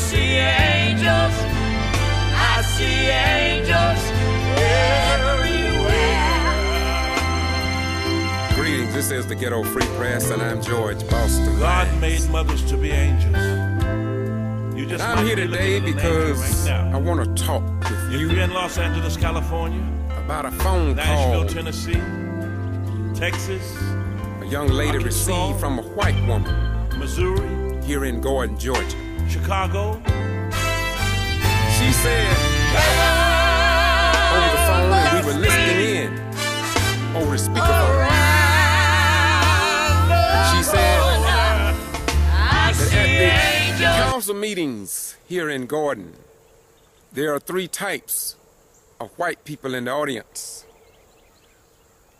see angels. I see angels everywhere. Greetings, this is the Ghetto Free Press, and I'm George Boston. God made mothers to be angels. You just I'm here today because right I want to talk with if you you're in Los Angeles, California, about a phone Nashville, call Tennessee, Texas, a young lady Arkansas, received from a white woman Missouri, here in Gordon, Georgia. Chicago. She said over the phone, and we were listening in over the speakerphone. She said that at the council meetings here in Gordon, there are 3 types of white people in the audience.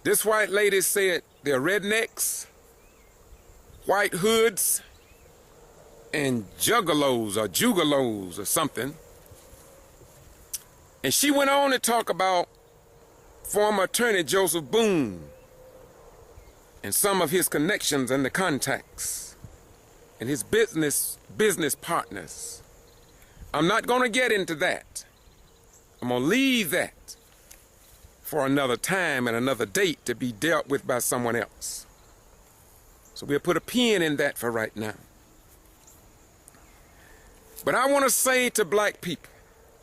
This white lady said they're rednecks, white hoods, and juggalos or something. And she went on to talk about former attorney Joseph Boone and some of his connections and the contacts and his business partners. I'm not going to get into that. I'm going to leave that for another time and another date to be dealt with by someone else. So we'll put a pin in that for right now. But I want to say to black people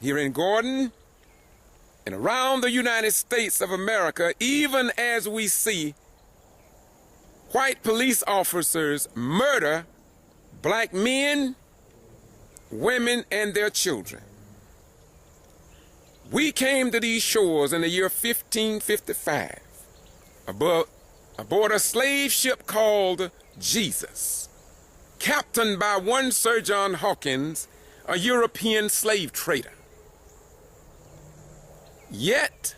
here in Gordon and around the United States of America, even as we see white police officers murder black men, women, and their children. We came to these shores in the year 1555 aboard a slave ship called Jesus, captained by one Sir John Hawkins, a European slave trader. Yet,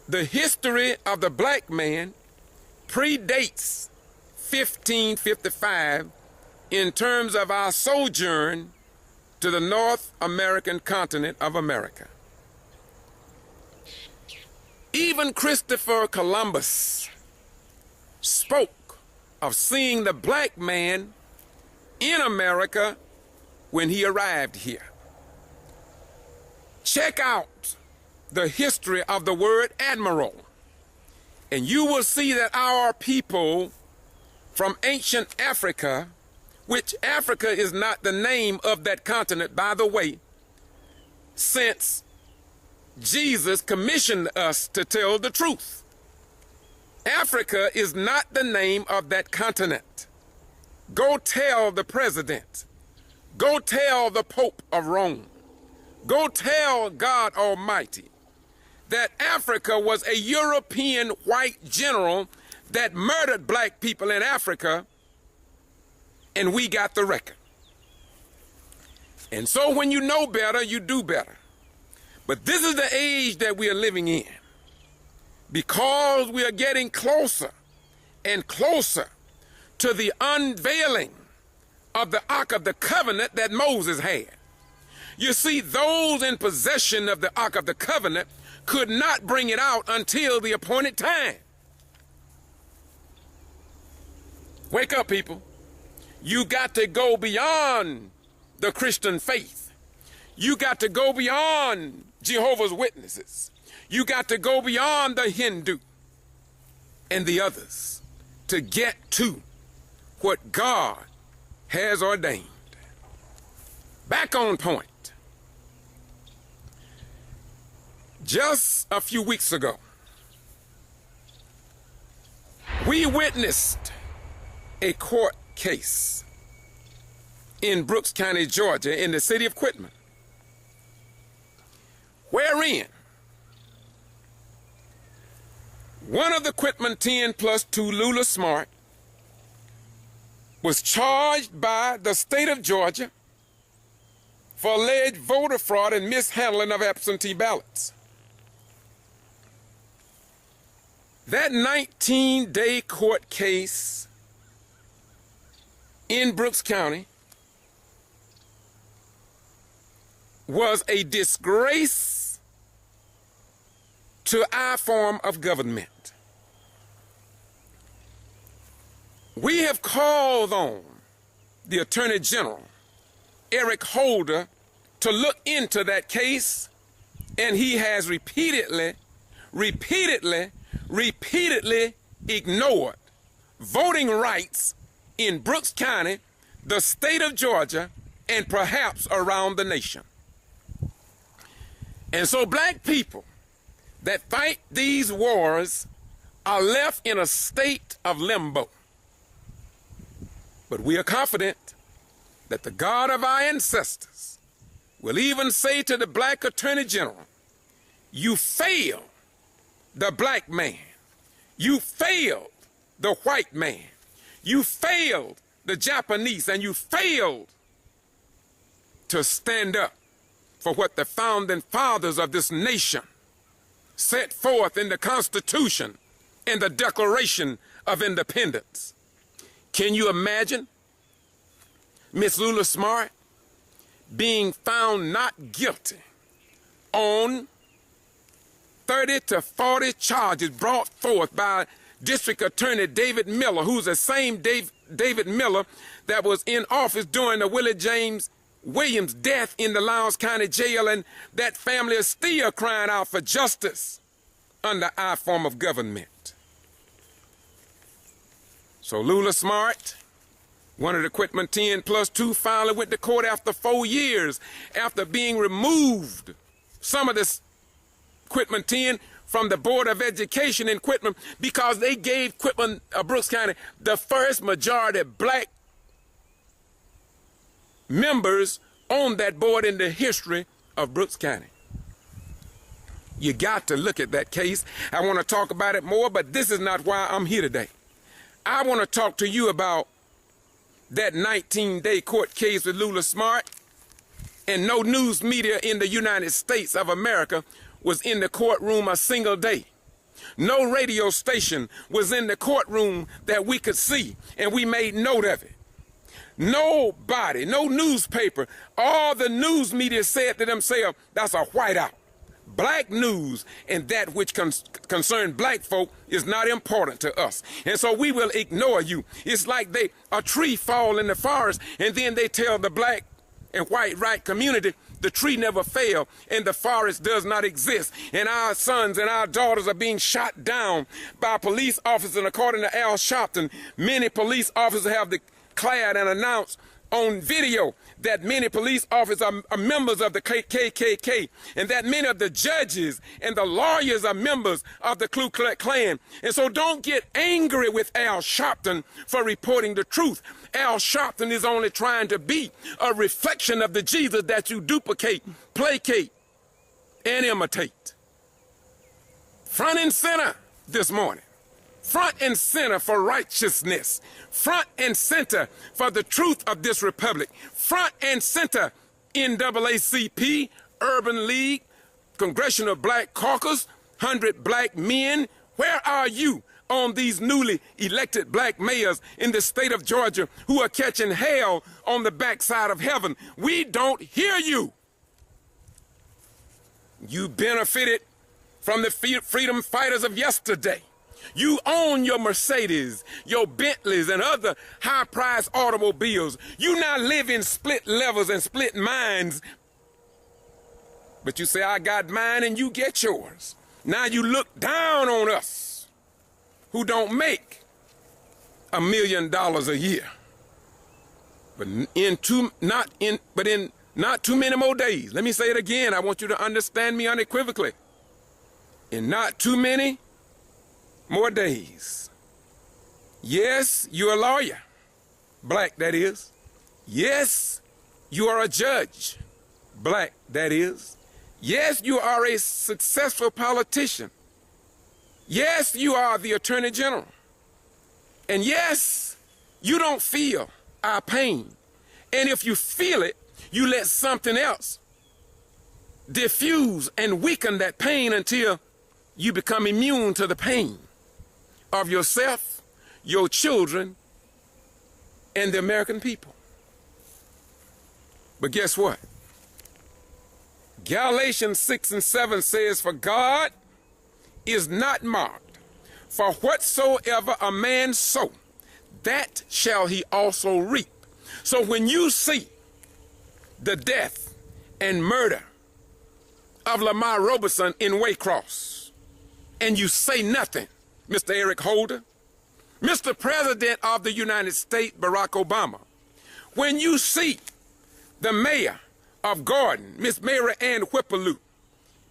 the history of the black man predates 1555 in terms of our sojourn to the North American continent of America. Even Christopher Columbus spoke of seeing the black man in America when he arrived here. Check out the history of the word admiral, and you will see that our people from ancient Africa, which Africa is not the name of that continent, by the way, since Jesus commissioned us to tell the truth. Africa is not the name of that continent. Go tell the president. Go tell the Pope of Rome. Go tell God Almighty that Africa was a European white general that murdered black people in Africa, and we got the record. And so when you know better, you do better. But this is the age that we are living in, because we are getting closer and closer to the unveiling of the Ark of the Covenant that Moses had. You see, those in possession of the Ark of the Covenant could not bring it out until the appointed time. Wake up, people. You got to go beyond the Christian faith. You got to go beyond Jehovah's Witnesses. You got to go beyond the Hindu and the others to get to what God has ordained. Back on point. Just a few weeks ago, we witnessed a court case in Brooks County, Georgia, in the city of Quitman, wherein one of the Quitman 10 plus 2, Lula Smart, was charged by the state of Georgia for alleged voter fraud and mishandling of absentee ballots. That 19-day court case in Brooks County was a disgrace to our form of government. We have called on the Attorney General Eric Holder to look into that case, and he has repeatedly ignored voting rights in Brooks County, the state of Georgia, and perhaps around the nation. And so black people that fight these wars are left in a state of limbo. But we are confident that the God of our ancestors will even say to the black attorney general, you failed the black man. You failed the white man. You failed the Japanese, and you failed to stand up for what the founding fathers of this nation set forth in the Constitution and the Declaration of Independence. Can you imagine Miss Lula Smart being found not guilty on 30 to 40 charges brought forth by District Attorney David Miller, who's the same David Miller that was in office during the Willie James Williams death in the Lowndes County Jail, and that family is still crying out for justice under our form of government. So Lula Smart, one of the Quitman 10 plus 2, finally went to court after 4 years after being removed, some of this Quitman 10 from the Board of Education in Quitman, because they gave Quitman, Brooks County, the first majority black members on that board in the history of Brooks County. You got to look at that case. I want to talk about it more, but this is not why I'm here today. I want to talk to you about that 19-day court case with Lula Smart, and no news media in the United States of America was in the courtroom a single day. No radio station was in the courtroom that we could see, and we made note of it. Nobody, no newspaper, all the news media said to themselves, that's a whiteout. Black news and that which concern black folk is not important to us. And so we will ignore you. It's like a tree fall in the forest, and then they tell the black and white right community the tree never fell and the forest does not exist. And our sons and our daughters are being shot down by police officers. And according to Al Sharpton, many police officers have declared and announced on video that many police officers are members of the KKK, and that many of the judges and the lawyers are members of the Ku Klux Klan. And so don't get angry with Al Sharpton for reporting the truth. Al Sharpton is only trying to be a reflection of the Jesus that you duplicate, placate, and imitate. Front and center this morning. Front and center for righteousness. Front and center for the truth of this republic. Front and center NAACP, Urban League, Congressional Black Caucus, 100 Black Men. Where are you on these newly elected black mayors in the state of Georgia who are catching hell on the backside of heaven? We don't hear you. You benefited from the freedom fighters of yesterday. You own your Mercedes, your Bentleys, and other high-priced automobiles. You now live in split levels and split minds. But you say, I got mine and you get yours. Now you look down on us who don't make $1 million a year. But in not too many more days. Let me say it again. I want you to understand me unequivocally. In not too many more days. Yes, you're a lawyer. Black, that is. Yes, you are a judge. Black, that is. Yes, you are a successful politician. Yes, you are the Attorney General. And yes, you don't feel our pain. And if you feel it, you let something else diffuse and weaken that pain until you become immune to the pain of yourself, your children, and the American people. But guess what? Galatians 6 and 7 says, for God is not mocked, for whatsoever a man sow, that shall he also reap. So when you see the death and murder of Lamar Roberson in Waycross, and you say nothing, Mr. Eric Holder? Mr. President of the United States, Barack Obama, when you see the mayor of Gordon, Miss Mary Ann Whipperloo,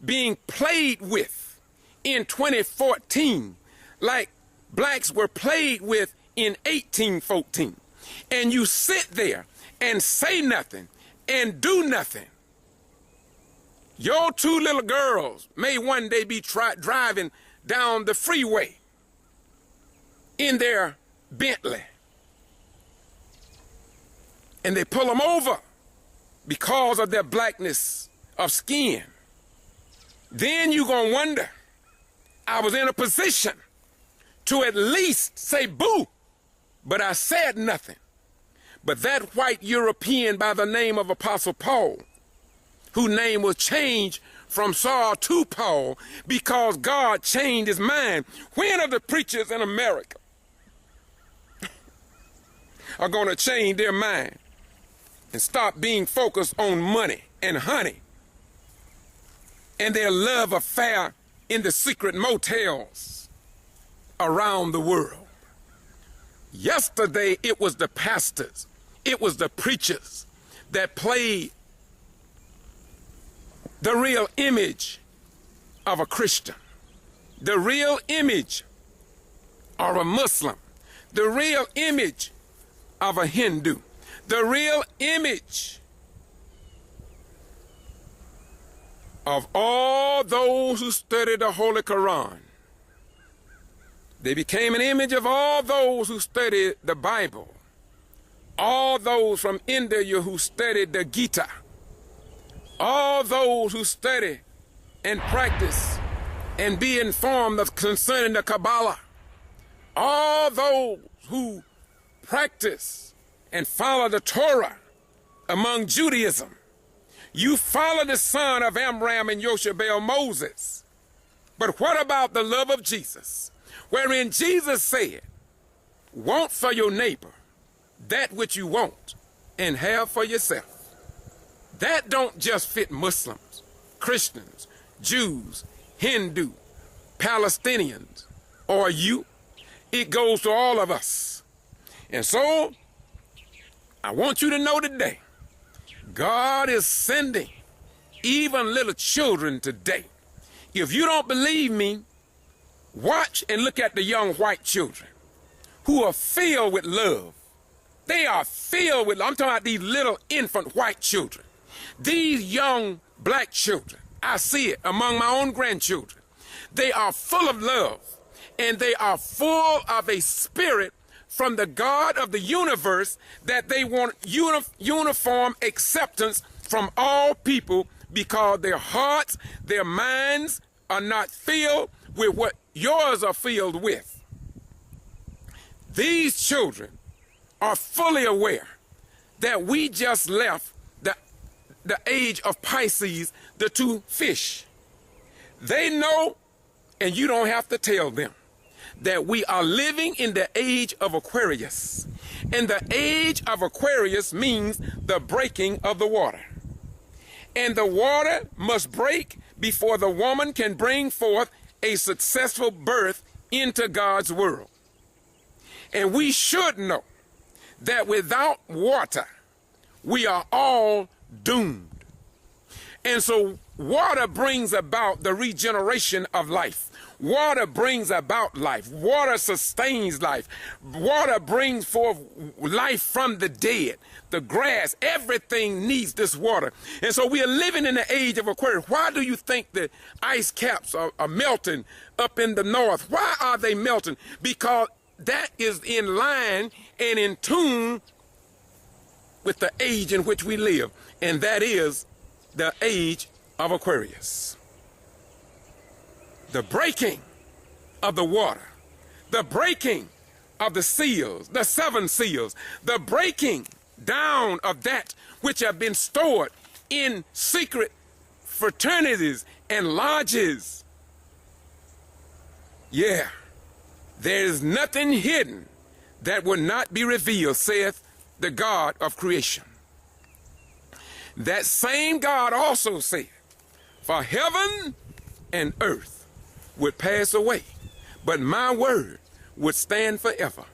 being played with in 2014 like blacks were played with in 1814, and you sit there and say nothing and do nothing, your two little girls may one day be driving down the freeway in their Bentley, and they pull them over because of their blackness of skin. Then you're going to wonder, I was in a position to at least say boo, but I said nothing. But that white European by the name of Apostle Paul, whose name was changed from Saul to Paul because God changed his mind. When are the preachers in America are going to change their mind and stop being focused on money and honey and their love affair in the secret motels around the world? Yesterday, it was the pastors, it was the preachers that played the real image of a Christian, the real image of a Muslim, the real image of a Hindu, the real image of all those who study the Holy Quran. They became an image of all those who studied the Bible, all those from India who studied the Gita, all those who study and practice and be informed of concerning the Kabbalah, all those who practice and follow the Torah among Judaism. You follow the son of Amram and Yoshabel, Moses. But what about the love of Jesus, wherein Jesus said, want for your neighbor that which you want and have for yourself? That don't just fit Muslims, Christians, Jews, Hindu, Palestinians, or you. It goes to all of us. And so, I want you to know today, God is sending even little children today. If you don't believe me, watch and look at the young white children who are filled with love. They are filled with, I'm talking about these little infant white children. These young black children, I see it among my own grandchildren. They are full of love, and they are full of a spirit from the God of the universe that they want uniform acceptance from all people, because their hearts, their minds are not filled with what yours are filled with. These children are fully aware that we just left the age of Pisces, the two fish. They know, and you don't have to tell them, that we are living in the age of Aquarius. And the age of Aquarius means the breaking of the water. And the water must break before the woman can bring forth a successful birth into God's world. And we should know that without water, we are all doomed. And so water brings about the regeneration of life. Water brings about life. Water sustains life. Water brings forth life from the dead. The grass, everything needs this water. And so we are living in the age of Aquarius. Why do you think the ice caps are melting up in the north? Why are they melting? Because that is in line and in tune with the age in which we live, and that is the age of Aquarius. The breaking of the water, the breaking of the seals, the seven seals, the breaking down of that which have been stored in secret fraternities and lodges. Yeah, there is nothing hidden that will not be revealed, saith the God of creation. That same God also said, for heaven and earth would pass away, but my word would stand forever.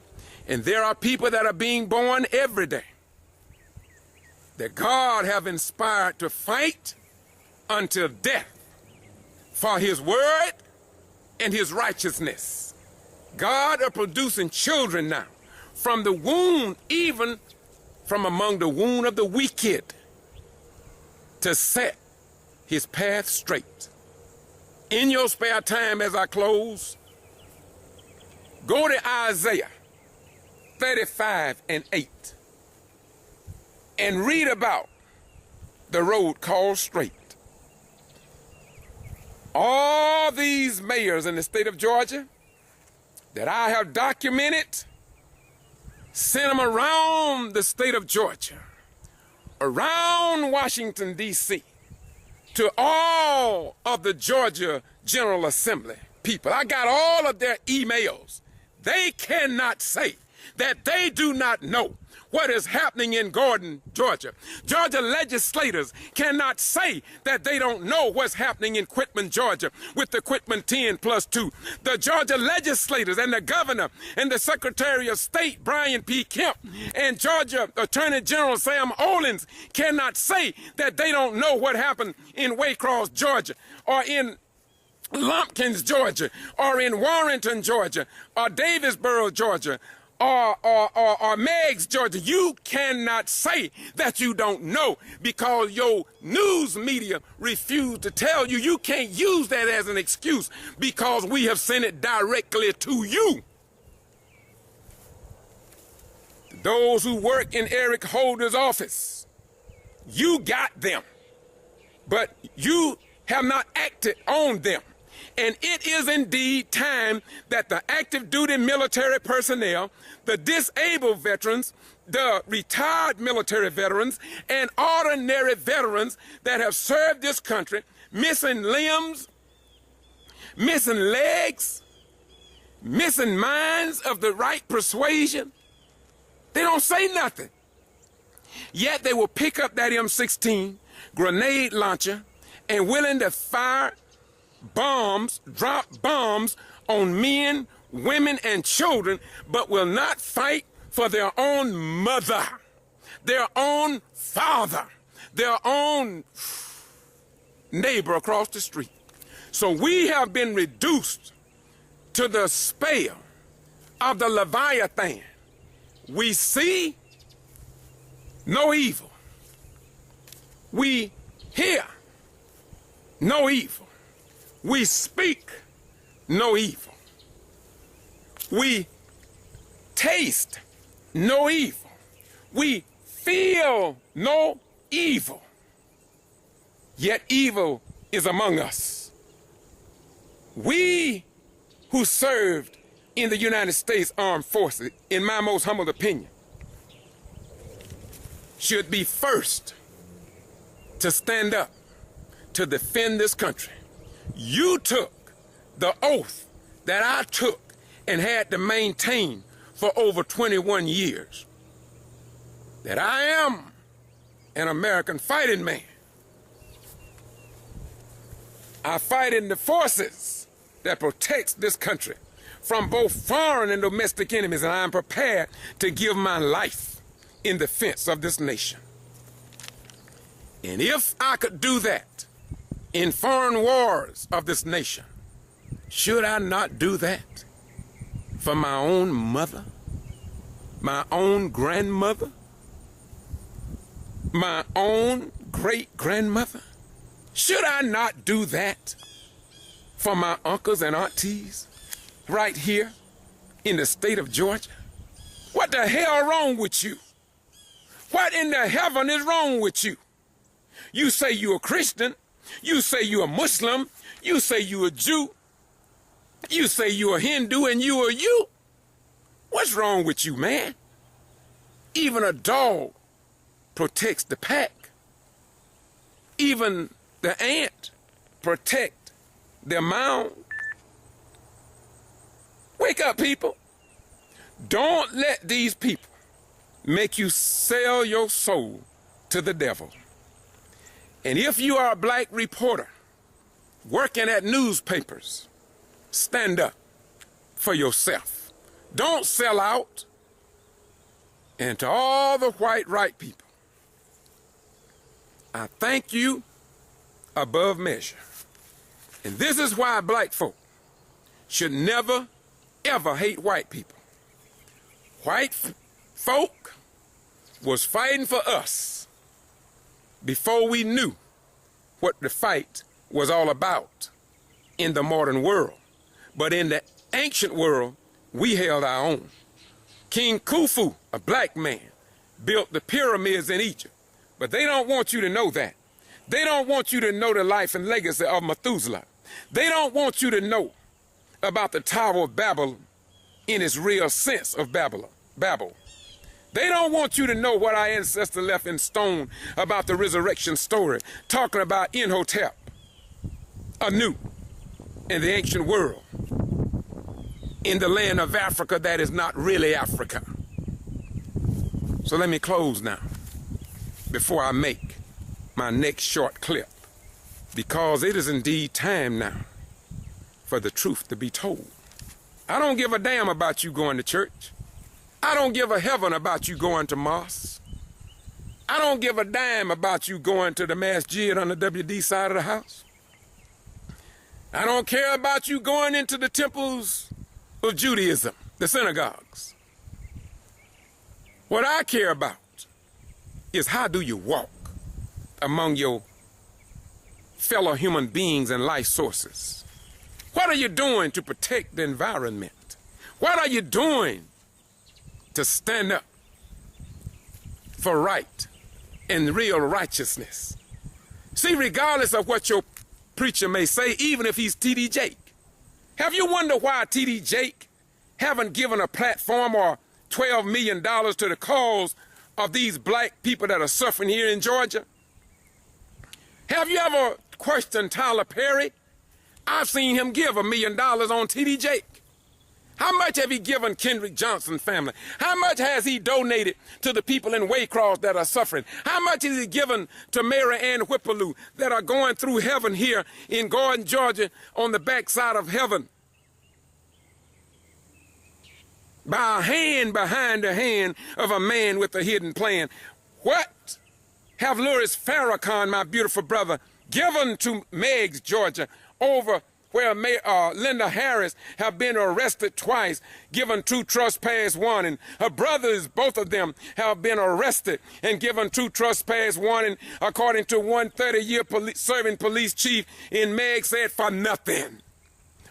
And there are people that are being born every day that God have inspired to fight until death for his word and his righteousness. God are producing children now from the womb, even from among the womb of the wicked, to set his path straight. In your spare time, as I close, go to Isaiah 35:8 and read about the road called straight. All these mayors in the state of Georgia that I have documented, sent them around the state of Georgia, around Washington, D.C., to all of the Georgia General Assembly people. I got all of their emails. They cannot say that they do not know what is happening in Gordon, Georgia. Georgia legislators cannot say that they don't know what's happening in Quitman, Georgia, with the Quitman 10+2. The Georgia legislators and the governor and the Secretary of State, Brian P. Kemp, and Georgia Attorney General Sam Olens cannot say that they don't know what happened in Waycross, Georgia, or in Lumpkins, Georgia, or in Warrenton, Georgia, or Davisboro, Georgia, or Meigs, Georgia. You cannot say that you don't know because your news media refuse to tell you. You can't use that as an excuse because we have sent it directly to you. Those who work in Eric Holder's office, you got them, but you have not acted on them. And it is indeed time that the active duty military personnel, the disabled veterans, the retired military veterans, and ordinary veterans that have served this country, missing limbs, missing legs, missing minds of the right persuasion, they don't say nothing. Yet they will pick up that M16 grenade launcher and willing to fire bombs, drop bombs on men, women, and children, but will not fight for their own mother, their own father, their own neighbor across the street. So we have been reduced to the spell of the Leviathan. We see no evil. We hear no evil. We speak no evil. We taste no evil. We feel no evil. Yet evil is among us. We who served in the United States Armed Forces, in my most humble opinion, should be first to stand up to defend this country. You took the oath that I took and had to maintain for over 21 years, that I am an American fighting man. I fight in the forces that protects this country from both foreign and domestic enemies, and I am prepared to give my life in defense of this nation. And if I could do that in foreign wars of this nation, should I not do that for my own mother, my own grandmother, my own great-grandmother? Should I not do that for my uncles and aunties right here in the state of Georgia? What the hell wrong with you? What in the heaven is wrong with you? You say you're a Christian. You say you're a Muslim. You say you're a Jew. You say you're a Hindu, and you are you. What's wrong with you, man? Even a dog protects the pack. Even the ant protect their mound. Wake up, people. Don't let these people make you sell your soul to the devil. And if you are a black reporter working at newspapers, stand up for yourself. Don't sell out. And to all the white right people, I thank you above measure. And this is why black folk should never, ever hate white people. White folk was fighting for us before we knew what the fight was all about in the modern world. But in the ancient world, we held our own. King Khufu, a black man, built the pyramids in Egypt. But they don't want you to know that. They don't want you to know the life and legacy of Methuselah. They don't want you to know about the Tower of Babel in its real sense of Babel. They don't want you to know what our ancestors left in stone about the resurrection story, talking about Imhotep, Anu, in the ancient world, in the land of Africa that is not really Africa. So let me close now before I make my next short clip, because it is indeed time now for the truth to be told. I don't give a damn about you going to church. I don't give a heaven about you going to mosque. I don't give a damn about you going to the masjid on the WD side of the house. I don't care about you going into the temples of Judaism, the synagogues. What I care about is how do you walk among your fellow human beings and life sources? What are you doing to protect the environment? What are you doing to stand up for right and real righteousness? See, regardless of what your preacher may say, even if he's T.D. Jake, have you wondered why T.D. Jake haven't given a platform or $12 million to the cause of these black people that are suffering here in Georgia? Have you ever questioned Tyler Perry? I've seen him give $1 million on T.D. Jake. How much have he given Kendrick Johnson family? How much has he donated to the people in Waycross that are suffering? How much has he given to Mary Ann Whippaloo that are going through heaven here in Gordon, Georgia, on the backside of heaven? By a hand behind the hand of a man with a hidden plan. What have Louis Farrakhan, my beautiful brother, given to Meigs, Georgia, over where Linda Harris have been arrested twice, given 2 trespass warning. Her brothers, both of them, have been arrested and given 2 trespass warning, according to one 30-year serving police chief in Meigs said, for nothing.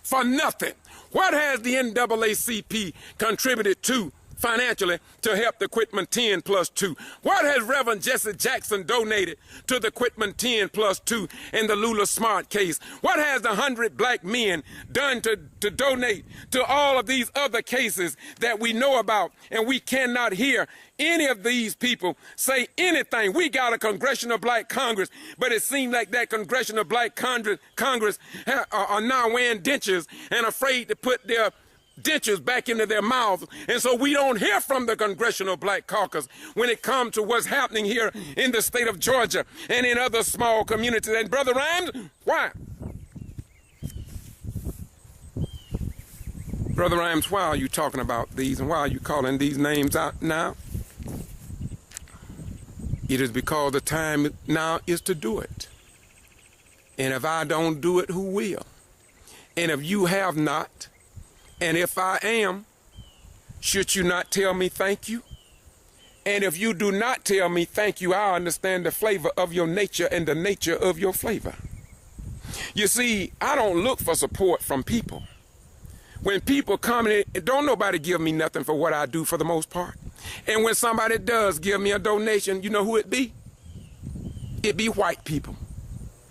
For nothing. What has the NAACP contributed to financially to help the Quitman 10+2? What has Reverend Jesse Jackson donated to the Quitman 10+2 in the Lula Smart case? What has the 100 black men done to donate to all of these other cases that we know about? And we cannot hear any of these people say anything. We got a Congressional Black Congress, but it seems like that Congressional Black Congress are now wearing dentures and afraid to put their dentures back into their mouths. And so we don't hear from the Congressional Black Caucus when it comes to what's happening here in the state of Georgia and in other small communities. And Brother Rhymes, why? Brother Rhymes, why are you talking about these and why are you calling these names out now? It is because the time now is to do it. And if I don't do it, who will? And if you have not, and if I am, should you not tell me thank you? And if you do not tell me thank you, I understand the flavor of your nature and the nature of your flavor. You see, I don't look for support from people. When people come in, don't nobody give me nothing for what I do for the most part. And when somebody does give me a donation, you know who it be? It be white people.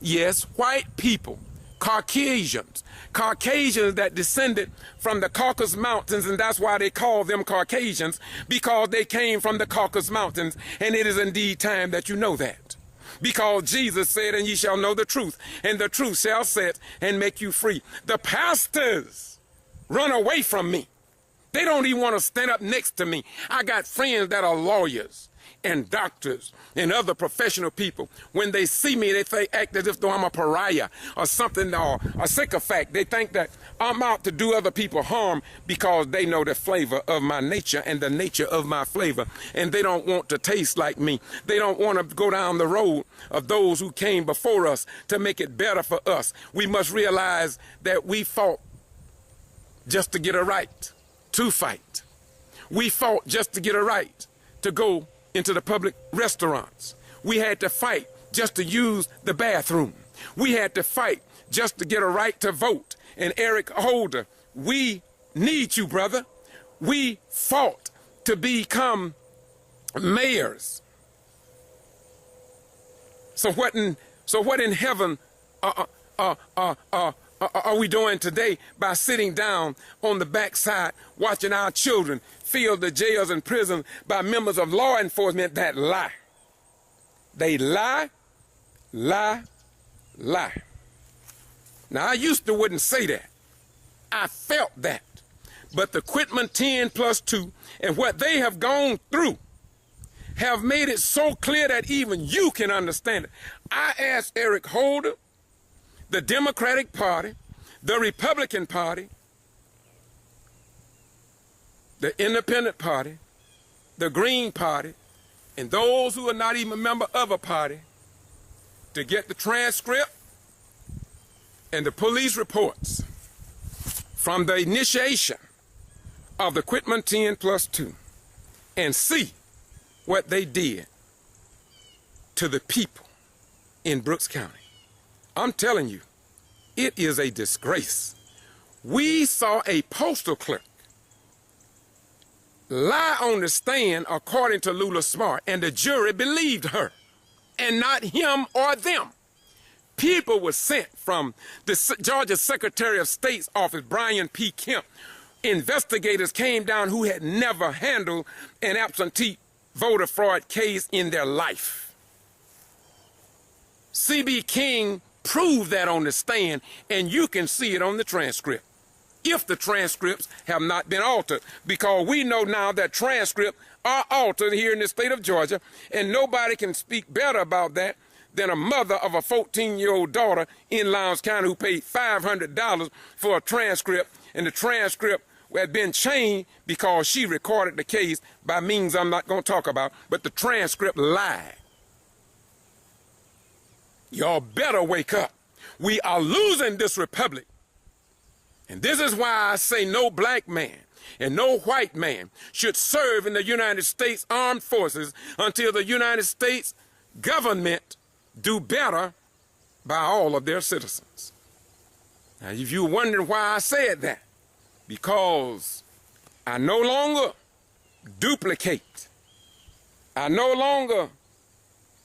Yes, white people. Caucasians that descended from the Caucasus Mountains, and that's why they call them Caucasians, because they came from the Caucasus Mountains, and it is indeed time that you know that. Because Jesus said, and ye shall know the truth, and the truth shall set and make you free. The pastors run away from me. They don't even want to stand up next to me. I got friends that are lawyers, and doctors and other professional people, when they see me, they act as if though I'm a pariah or something, or a sycophant. They think that I'm out to do other people harm because they know the flavor of my nature and the nature of my flavor, and they don't want to taste like me. They don't want to go down the road of those who came before us to make it better for us. We must realize that we fought just to get a right to fight. We fought just to get a right to go into the public restaurants. We had to fight just to use the bathroom. We had to fight just to get a right to vote. And Eric Holder, we need you, brother. We fought to become mayors. So what in heaven are we doing today by sitting down on the backside watching our children filled the jails and prisons by members of law enforcement that lie? They lie, lie, lie. Now, I used to wouldn't say that. I felt that. But the Quitman 10+2 and what they have gone through have made it so clear that even you can understand it. I asked Eric Holder, the Democratic Party, the Republican Party, the Independent Party, the Green Party, and those who are not even a member of a party to get the transcript and the police reports from the initiation of the Quitman 10+2 and see what they did to the people in Brooks County. I'm telling you, it is a disgrace. We saw a postal clerk lie on the stand according to Lula Smart, and the jury believed her and not him or them. People were sent from the Georgia Secretary of State's office, Brian P. Kemp. Investigators came down who had never handled an absentee voter fraud case in their life. C.B. King proved that on the stand, and you can see it on the transcript, if the transcripts have not been altered, because we know now that transcripts are altered here in the state of Georgia, and nobody can speak better about that than a mother of a 14-year-old daughter in Lowndes County who paid $500 for a transcript, and the transcript had been changed because she recorded the case by means I'm not going to talk about, but the transcript lied. Y'all better wake up. We are losing this republic. And this is why I say no black man and no white man should serve in the United States Armed Forces until the United States government do better by all of their citizens. Now, if you're wondering why I said that, because I no longer duplicate. I no longer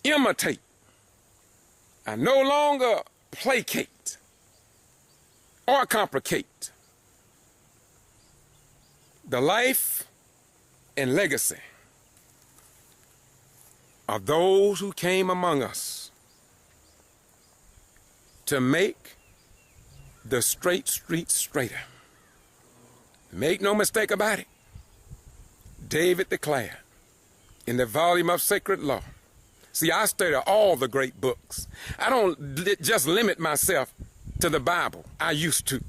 imitate. I no longer placate or complicate the life and legacy of those who came among us to make the straight streets straighter. Make no mistake about it. David declared in the volume of Sacred Law. See, I study all the great books. I don't just limit myself to the Bible. I used to,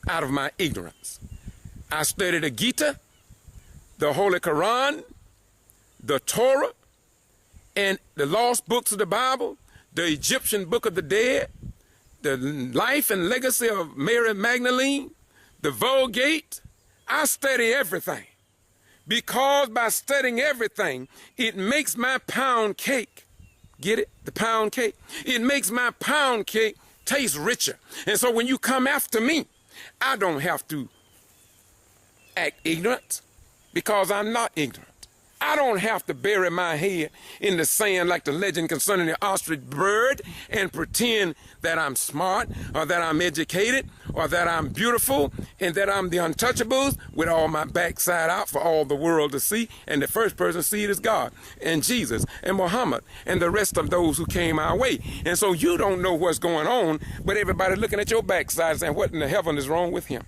out of my ignorance. I studied the Gita, the Holy Quran, the Torah, and the lost books of the Bible, the Egyptian Book of the Dead, the life and legacy of Mary Magdalene, the Vulgate. I study everything, because by studying everything, it makes my pound cake, get it? The pound cake? It makes my pound cake taste richer. And so when you come after me, I don't have to act ignorant, because I'm not ignorant. I don't have to bury my head in the sand like the legend concerning the ostrich bird and pretend that I'm smart or that I'm educated or that I'm beautiful and that I'm the untouchables with all my backside out for all the world to see. And the first person to see it is God and Jesus and Muhammad and the rest of those who came our way. And so you don't know what's going on, but everybody looking at your backside saying, what in the heaven is wrong with him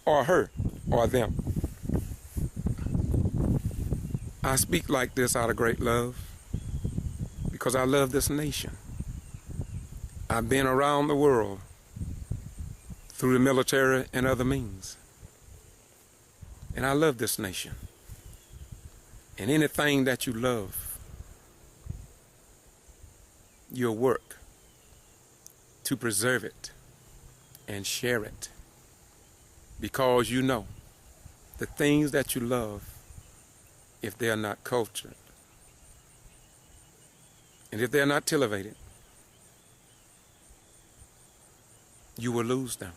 or her or them? I speak like this out of great love. because I love this nation. I've been around the world through the military and other means. And I love this nation. And anything that you love, you'll work to preserve it and share it, because you know the things that you love, if they are not cultured and if they're not cultivated, you will lose them.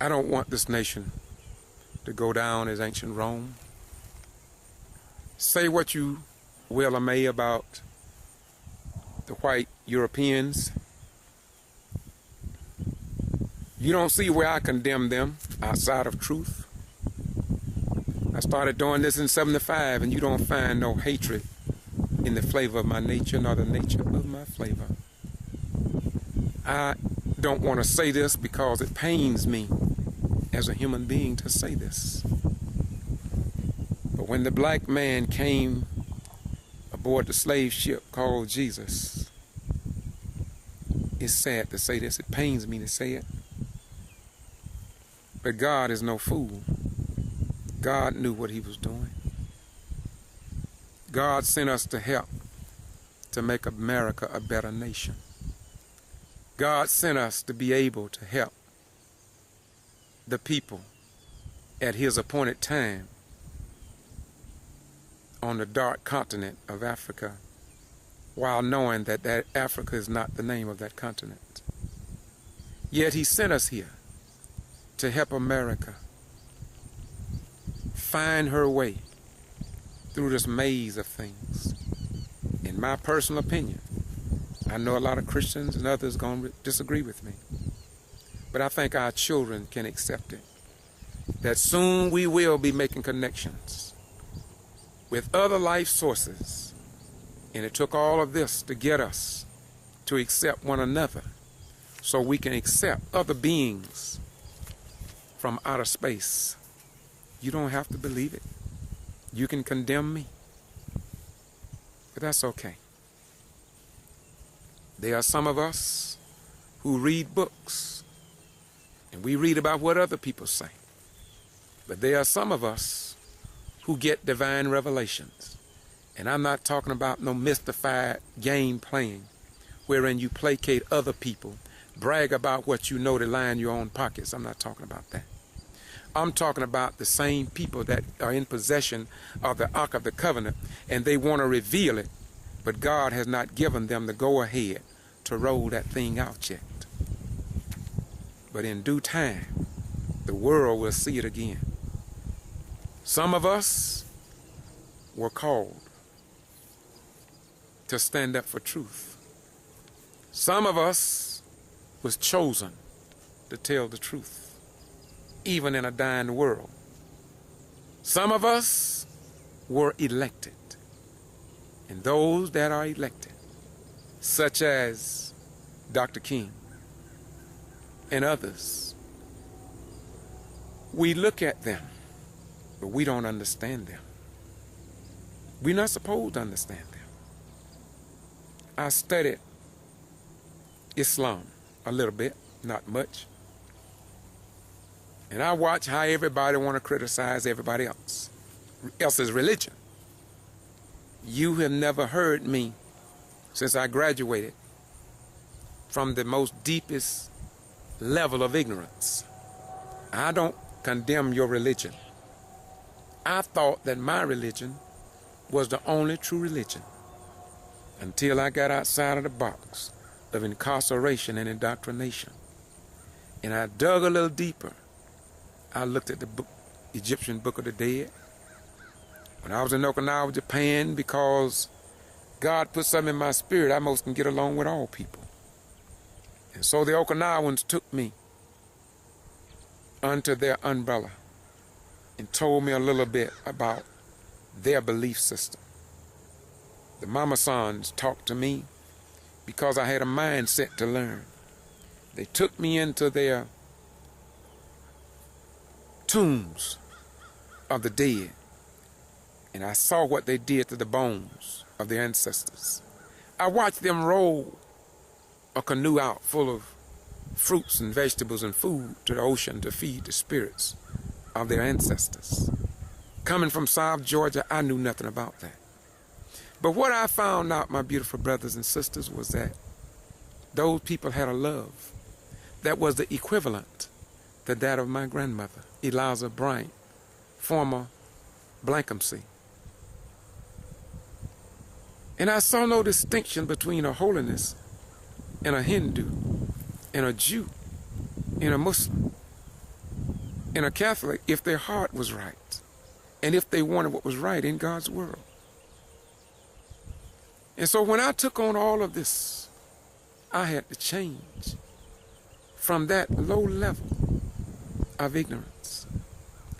I don't want this nation to go down as ancient Rome. Say what you will or may about the white Europeans. You don't see where I condemn them outside of truth. I started doing this in 75, and you don't find no hatred in the flavor of my nature, nor the nature of my flavor. I don't want to say this because it pains me as a human being to say this. But when the black man came aboard the slave ship called Jesus, it's sad to say this, it pains me to say it, but God is no fool. God knew what he was doing. God sent us to help to make America a better nation. God sent us to be able to help the people at his appointed time on the dark continent of Africa, while knowing that Africa is not the name of that continent. Yet he sent us here to help America find her way through this maze of things. In my personal opinion, I know a lot of Christians and others going to disagree with me, but I think our children can accept it, that soon we will be making connections with other life sources. And it took all of this to get us to accept one another so we can accept other beings from outer space. You don't have to believe it. You can condemn me, but that's okay. There are some of us who read books, and we read about what other people say. But there are some of us who get divine revelations. And I'm not talking about no mystified game playing, wherein you placate other people, brag about what you know to line your own pockets. I'm not talking about that. I'm talking about the same people that are in possession of the Ark of the Covenant, and they want to reveal it, but God has not given them the go-ahead to roll that thing out yet. But in due time, the world will see it again. Some of us were called to stand up for truth. Some of us was chosen to tell the truth, even in a dying world. Some of us were elected. And those that are elected, such as Dr. King and others, we look at them, but we don't understand them. We're not supposed to understand them. I studied Islam a little bit, not much. And I watch how everybody want to criticize everybody else's religion. You have never heard me, since I graduated from the most deepest level of ignorance. I don't condemn your religion. I thought that my religion was the only true religion until I got outside of the box of incarceration and indoctrination. And I dug a little deeper. I looked at the Egyptian Book of the Dead. When I was in Okinawa, Japan, because God put something in my spirit, I most can get along with all people. And so the Okinawans took me under their umbrella and told me a little bit about their belief system. The Mama Sons talked to me because I had a mindset to learn. They took me into their tombs of the dead, and I saw what they did to the bones of their ancestors. I watched them roll a canoe out full of fruits and vegetables and food to the ocean to feed the spirits of their ancestors. Coming from South Georgia, I knew nothing about that. But what I found out, my beautiful brothers and sisters, was that those people had a love that was the equivalent to that of my grandmother, Eliza Bryant, former Blankhamsey. And I saw no distinction between a holiness and a Hindu, and a Jew, and a Muslim, and a Catholic if their heart was right, and if they wanted what was right in God's world. And so when I took on all of this, I had to change from that low level of ignorance.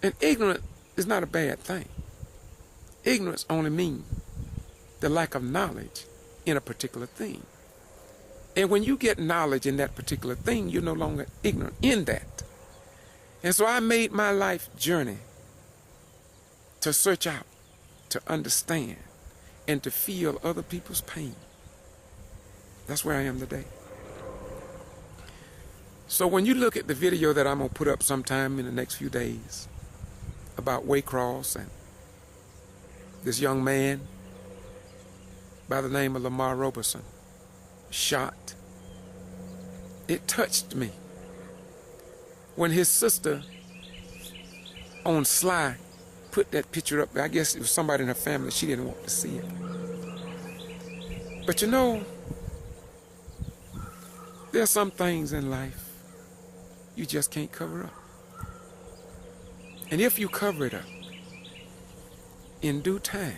And ignorance is not a bad thing. Ignorance only means the lack of knowledge in a particular thing. And when you get knowledge in that particular thing, you're no longer ignorant in that. And so I made my life journey to search out, to understand, and to feel other people's pain. That's where I am today. So when you look at the video that I'm going to put up sometime in the next few days about Waycross and this young man by the name of Lamar Roberson shot, it touched me when his sister on Sly put that picture up. I guess it was somebody in her family. She didn't want to see it. But you know, there are some things in life you just can't cover up. And if you cover it up, in due time,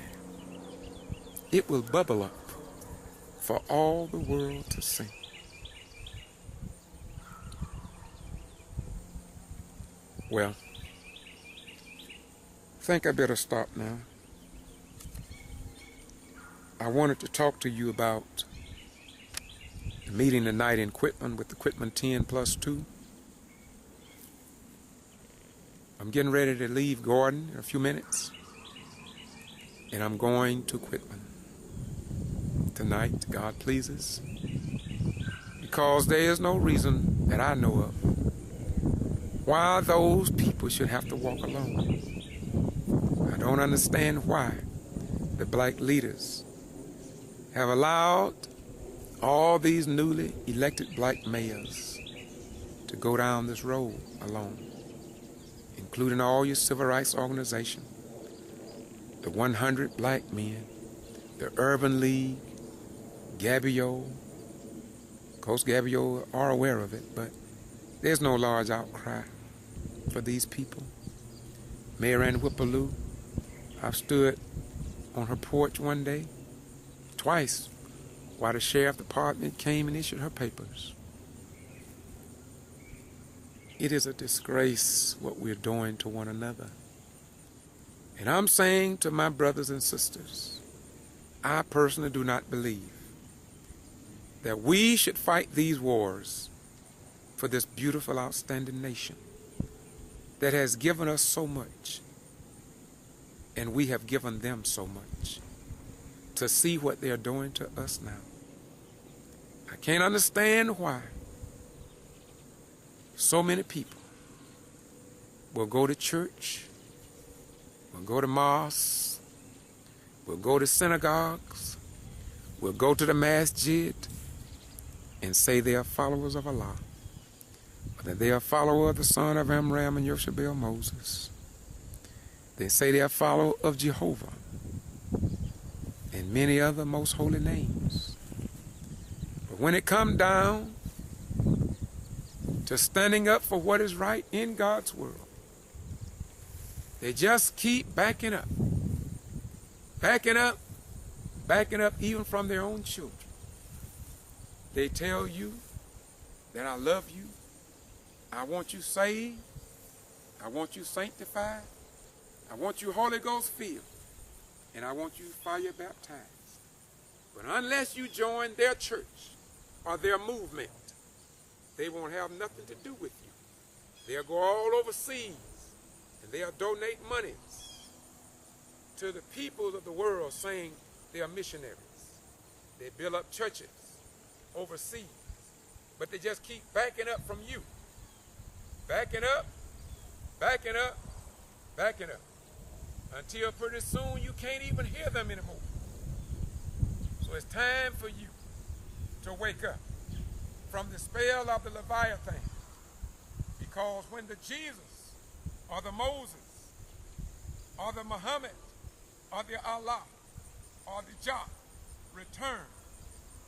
it will bubble up for all the world to see. Well, I think I better stop now. I wanted to talk to you about the meeting tonight in Quitman with the Quitman 10+2. I'm getting ready to leave Gordon in a few minutes, and I'm going to Quitman tonight, God pleases, because there is no reason that I know of why those people should have to walk alone. I don't understand why the black leaders have allowed all these newly elected black mayors to go down this road alone, including all your civil rights organization, the 100 Black Men, the Urban League, G.B.R. Of course, G.B.R. are aware of it, but there's no large outcry for these people. Mayor Ann Whippaloo, I've stood on her porch one day, twice, while the sheriff department came and issued her papers. It is a disgrace what we're doing to one another. And I'm saying to my brothers and sisters, I personally do not believe that we should fight these wars for this beautiful, outstanding nation that has given us so much, and we have given them so much, to see what they're doing to us now. I can't understand why so many people will go to church, will go to mosques, will go to synagogues, will go to the masjid and say they are followers of Allah, or that they are followers of the son of Amram and Yoshabel Moses. They say they are followers of Jehovah and many other most holy names. But when it comes down to standing up for what is right in God's world, they just keep backing up, backing up, backing up even from their own children. They tell you that I love you, I want you saved, I want you sanctified, I want you Holy Ghost filled, and I want you fire baptized. But unless you join their church or their movement, they won't have nothing to do with you. They'll go all overseas and they'll donate monies to the peoples of the world saying they are missionaries. They build up churches overseas, but they just keep backing up from you. Backing up, backing up, backing up, until pretty soon you can't even hear them anymore. So it's time for you to wake up from the spell of the Leviathan, because when the Jesus or the Moses or the Muhammad or the Allah or the Jah return,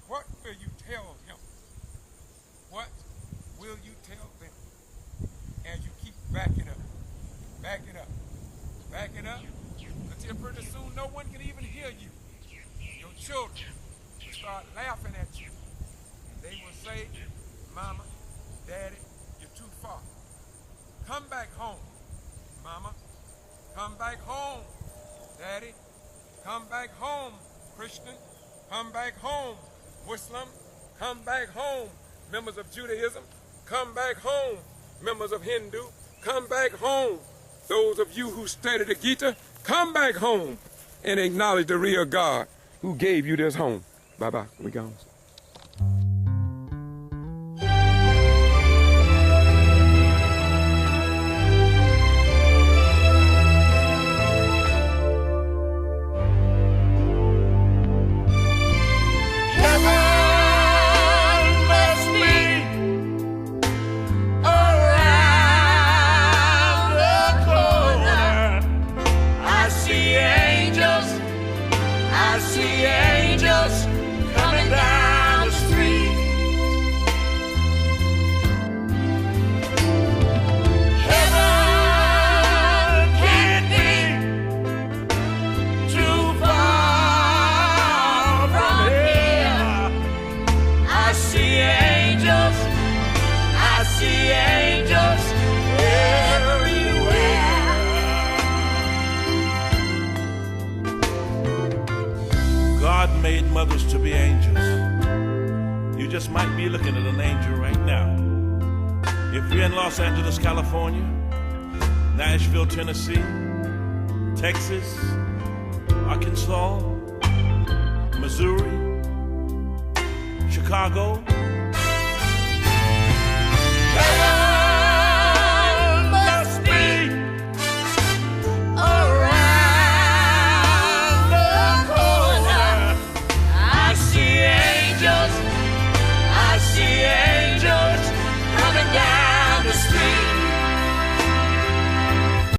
what will you tell him? What will you tell them as you keep backing up, backing up, backing up, until pretty soon no one can even hear you? Your children will start laughing at you. They will say, Mama, Daddy, you're too far. Come back home, Mama. Come back home, Daddy. Come back home, Christian. Come back home, Muslim. Come back home, members of Judaism. Come back home, members of Hindu. Come back home, those of you who study the Gita. Come back home and acknowledge the real God who gave you this home. Bye-bye. We gone. God made mothers to be angels. You just might be looking at an angel right now. If you're in Los Angeles, California, Nashville, Tennessee, Texas, Arkansas, Missouri, Chicago,